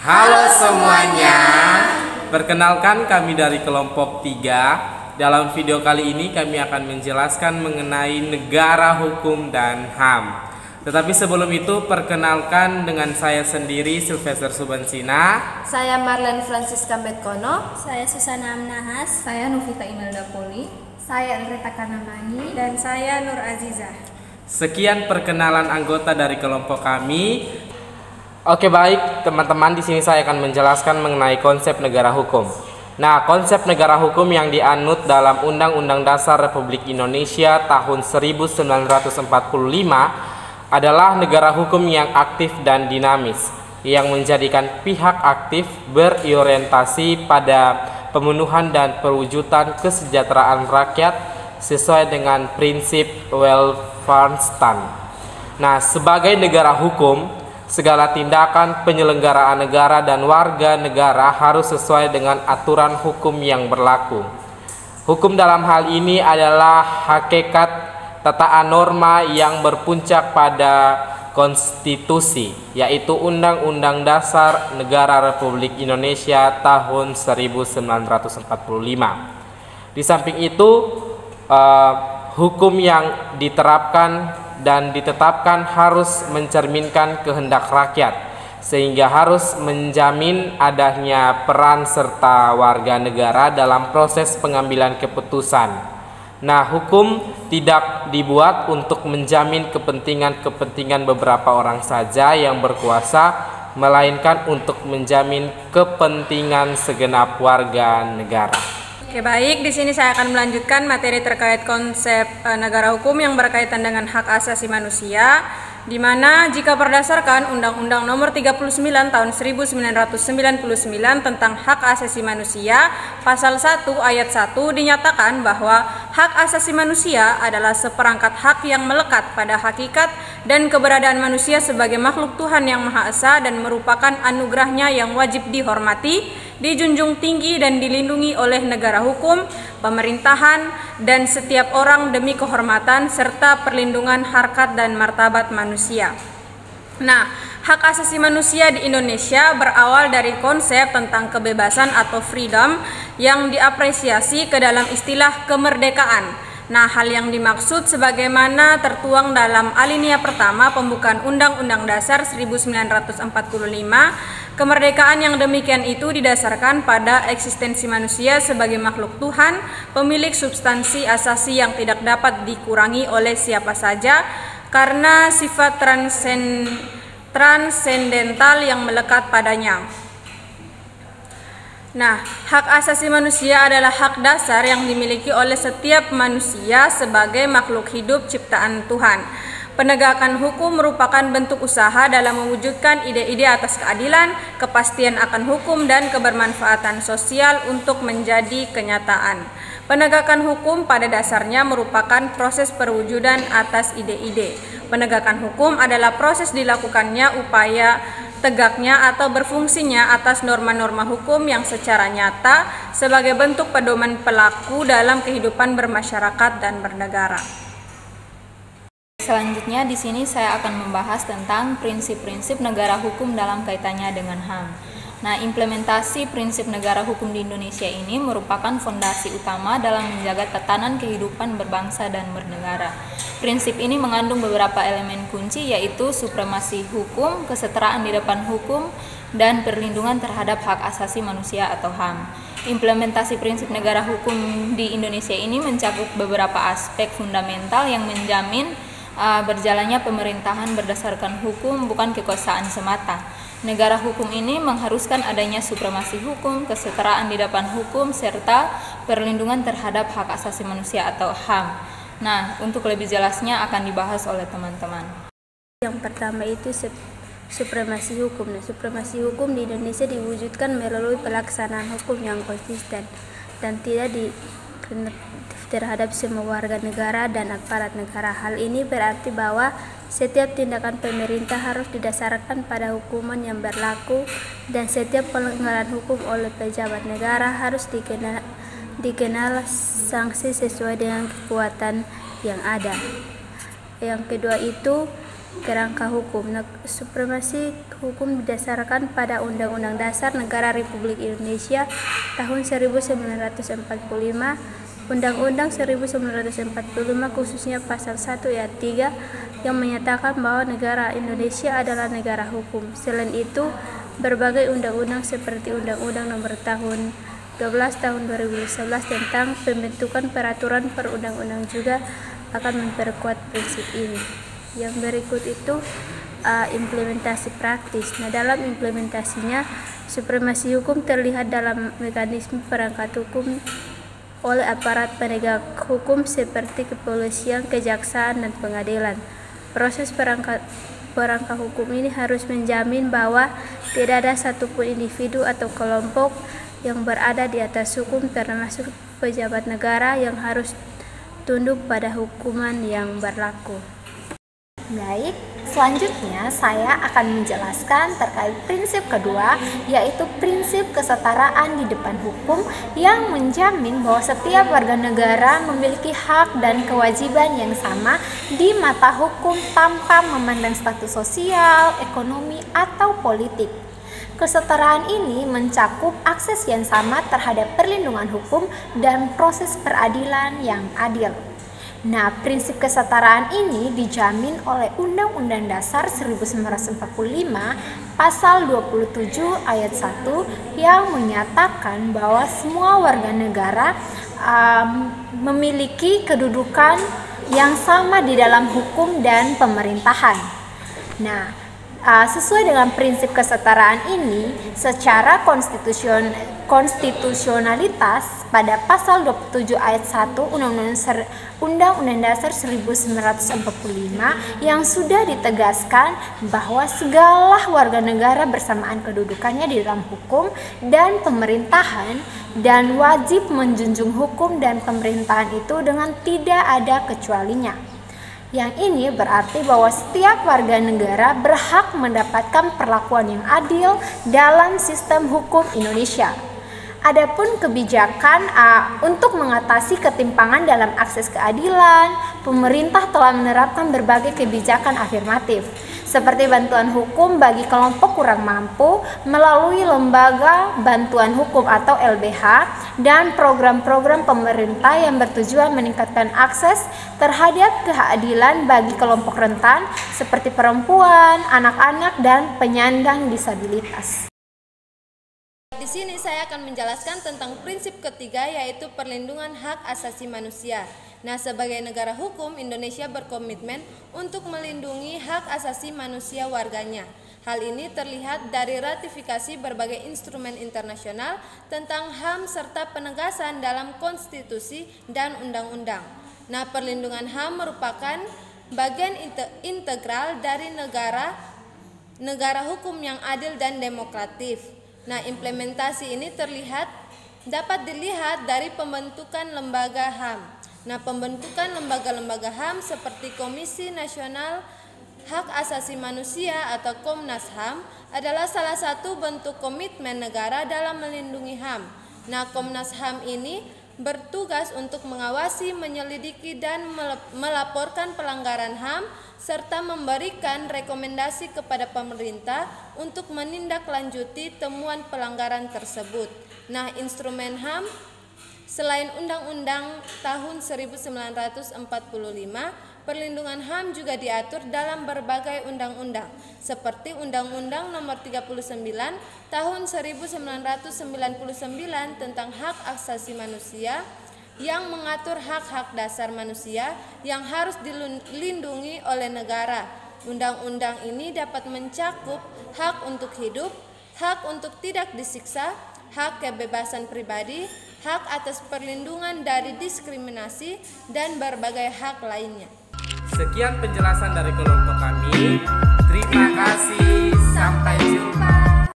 Halo semuanya. Perkenalkan, kami dari kelompok 3. Dalam video kali ini kami akan menjelaskan mengenai negara hukum dan HAM. Tetapi sebelum itu, perkenalkan dengan saya sendiri, Sylvester Subansina. Saya Marlene Francisca Betkono. Saya Susana Amnahas. Saya Nufita Imelda Poli. Saya Enrita Kanamani. Dan saya Nur Azizah. Sekian perkenalan anggota dari kelompok kami. Oke, baik teman-teman, di sini saya akan menjelaskan mengenai konsep negara hukum. Nah, konsep negara hukum yang dianut dalam Undang-Undang Dasar Republik Indonesia tahun 1945 adalah negara hukum yang aktif dan dinamis, yang menjadikan pihak aktif berorientasi pada pemenuhan dan perwujudan kesejahteraan rakyat sesuai dengan prinsip welfare state. Nah, sebagai negara hukum, segala tindakan penyelenggaraan negara dan warga negara harus sesuai dengan aturan hukum yang berlaku. Hukum dalam hal ini adalah hakikat tataan norma yang berpuncak pada konstitusi, yaitu Undang-Undang Dasar Negara Republik Indonesia tahun 1945. Di samping itu, hukum yang diterapkan dan ditetapkan harus mencerminkan kehendak rakyat, sehingga harus menjamin adanya peran serta warga negara dalam proses pengambilan keputusan. Nah, hukum tidak dibuat untuk menjamin kepentingan beberapa orang saja yang berkuasa, melainkan untuk menjamin kepentingan segenap warga negara. Oke, baik, di sini saya akan melanjutkan materi terkait konsep negara hukum yang berkaitan dengan hak asasi manusia, di mana jika berdasarkan Undang-Undang Nomor 39 Tahun 1999 tentang hak asasi manusia, pasal 1 ayat 1 dinyatakan bahwa hak asasi manusia adalah seperangkat hak yang melekat pada hakikat dan keberadaan manusia sebagai makhluk Tuhan yang Maha Esa dan merupakan anugerahnya yang wajib dihormati, dijunjung tinggi dan dilindungi oleh negara hukum, pemerintahan, dan setiap orang demi kehormatan serta perlindungan harkat dan martabat manusia. Nah, hak asasi manusia di Indonesia berawal dari konsep tentang kebebasan atau freedom yang diapresiasi ke dalam istilah kemerdekaan. Nah, hal yang dimaksud sebagaimana tertuang dalam alinea pertama pembukaan Undang-Undang Dasar 1945, kemerdekaan yang demikian itu didasarkan pada eksistensi manusia sebagai makhluk Tuhan, pemilik substansi asasi yang tidak dapat dikurangi oleh siapa saja karena sifat transendental yang melekat padanya. Nah, hak asasi manusia adalah hak dasar yang dimiliki oleh setiap manusia sebagai makhluk hidup ciptaan Tuhan. Penegakan hukum merupakan bentuk usaha dalam mewujudkan ide-ide atas keadilan, kepastian akan hukum, dan kebermanfaatan sosial untuk menjadi kenyataan. Penegakan hukum pada dasarnya merupakan proses perwujudan atas ide-ide. Penegakan hukum adalah proses dilakukannya upaya tegaknya atau berfungsinya atas norma-norma hukum yang secara nyata sebagai bentuk pedoman pelaku dalam kehidupan bermasyarakat dan bernegara. Selanjutnya di sini saya akan membahas tentang prinsip-prinsip negara hukum dalam kaitannya dengan HAM. Nah, implementasi prinsip negara hukum di Indonesia ini merupakan fondasi utama dalam menjaga tatanan kehidupan berbangsa dan bernegara. Prinsip ini mengandung beberapa elemen kunci, yaitu supremasi hukum, kesetaraan di depan hukum, dan perlindungan terhadap hak asasi manusia atau HAM. Implementasi prinsip negara hukum di Indonesia ini mencakup beberapa aspek fundamental yang menjamin berjalannya pemerintahan berdasarkan hukum, bukan kekuasaan semata. Negara hukum ini mengharuskan adanya supremasi hukum, kesetaraan di depan hukum, serta perlindungan terhadap hak asasi manusia atau HAM. Nah, untuk lebih jelasnya akan dibahas oleh teman-teman. Yang pertama itu supremasi hukum. Nah, supremasi hukum di Indonesia diwujudkan melalui pelaksanaan hukum yang konsisten dan tidak terhadap semua warga negara dan aparat negara. Hal ini berarti bahwa setiap tindakan pemerintah harus didasarkan pada hukuman yang berlaku dan setiap pelanggaran hukum oleh pejabat negara harus dikenal sanksi sesuai dengan kekuatan yang ada. Yang kedua itu kerangka hukum. Supremasi hukum didasarkan pada Undang-Undang Dasar Negara Republik Indonesia tahun 1945, Undang-Undang 1945 khususnya pasal 1 ayat 3 yang menyatakan bahwa negara Indonesia adalah negara hukum. Selain itu, berbagai undang-undang seperti Undang-Undang Nomor tahun 12 tahun 2011 tentang pembentukan peraturan perundang-undang juga akan memperkuat prinsip ini. Yang berikut itu implementasi praktis. Nah, dalam implementasinya, supremasi hukum terlihat dalam mekanisme perangkat hukum oleh aparat penegak hukum seperti kepolisian, kejaksaan, dan pengadilan. Proses perangkat hukum ini harus menjamin bahwa tidak ada satupun individu atau kelompok yang berada di atas hukum, termasuk pejabat negara yang harus tunduk pada hukuman yang berlaku. Baik, selanjutnya saya akan menjelaskan terkait prinsip kedua, yaitu prinsip kesetaraan di depan hukum yang menjamin bahwa setiap warga negara memiliki hak dan kewajiban yang sama di mata hukum tanpa memandang status sosial, ekonomi, atau politik. Kesetaraan ini mencakup akses yang sama terhadap perlindungan hukum dan proses peradilan yang adil. Nah, prinsip kesetaraan ini dijamin oleh Undang-Undang Dasar 1945 pasal 27 ayat 1 yang menyatakan bahwa semua warga negara memiliki kedudukan yang sama di dalam hukum dan pemerintahan. Nah, sesuai dengan prinsip kesetaraan ini, secara konstitusionalitas pada pasal 27 ayat 1 Undang-Undang Dasar 1945 yang sudah ditegaskan bahwa segala warga negara bersamaan kedudukannya di dalam hukum dan pemerintahan dan wajib menjunjung hukum dan pemerintahan itu dengan tidak ada kecualinya. Yang ini berarti bahwa setiap warga negara berhak mendapatkan perlakuan yang adil dalam sistem hukum Indonesia. Adapun kebijakan untuk mengatasi ketimpangan dalam akses keadilan, pemerintah telah menerapkan berbagai kebijakan afirmatif, seperti bantuan hukum bagi kelompok kurang mampu melalui Lembaga Bantuan Hukum atau LBH dan program-program pemerintah yang bertujuan meningkatkan akses terhadap keadilan bagi kelompok rentan seperti perempuan, anak-anak, dan penyandang disabilitas. Di sini saya akan menjelaskan tentang prinsip ketiga, yaitu perlindungan hak asasi manusia. Nah, sebagai negara hukum, Indonesia berkomitmen untuk melindungi hak asasi manusia warganya. Hal ini terlihat dari ratifikasi berbagai instrumen internasional tentang HAM serta penegasan dalam konstitusi dan undang-undang. Nah, perlindungan HAM merupakan bagian integral dari negara hukum yang adil dan demokratif. Nah, implementasi ini dapat dilihat dari pembentukan lembaga HAM. Nah, pembentukan lembaga-lembaga HAM seperti Komisi Nasional Hak Asasi Manusia atau Komnas HAM adalah salah satu bentuk komitmen negara dalam melindungi HAM. Nah, Komnas HAM ini bertugas untuk mengawasi, menyelidiki, dan melaporkan pelanggaran HAM serta memberikan rekomendasi kepada pemerintah untuk menindaklanjuti temuan pelanggaran tersebut. Nah, instrumen HAM selain Undang-Undang tahun 1945, perlindungan HAM juga diatur dalam berbagai undang-undang seperti Undang-Undang Nomor 39 tahun 1999 tentang hak asasi manusia yang mengatur hak-hak dasar manusia yang harus dilindungi oleh negara. Undang-undang ini dapat mencakup hak untuk hidup, hak untuk tidak disiksa, hak kebebasan pribadi, hak atas perlindungan dari diskriminasi, dan berbagai hak lainnya. Sekian penjelasan dari kelompok kami. Terima kasih. Sampai jumpa.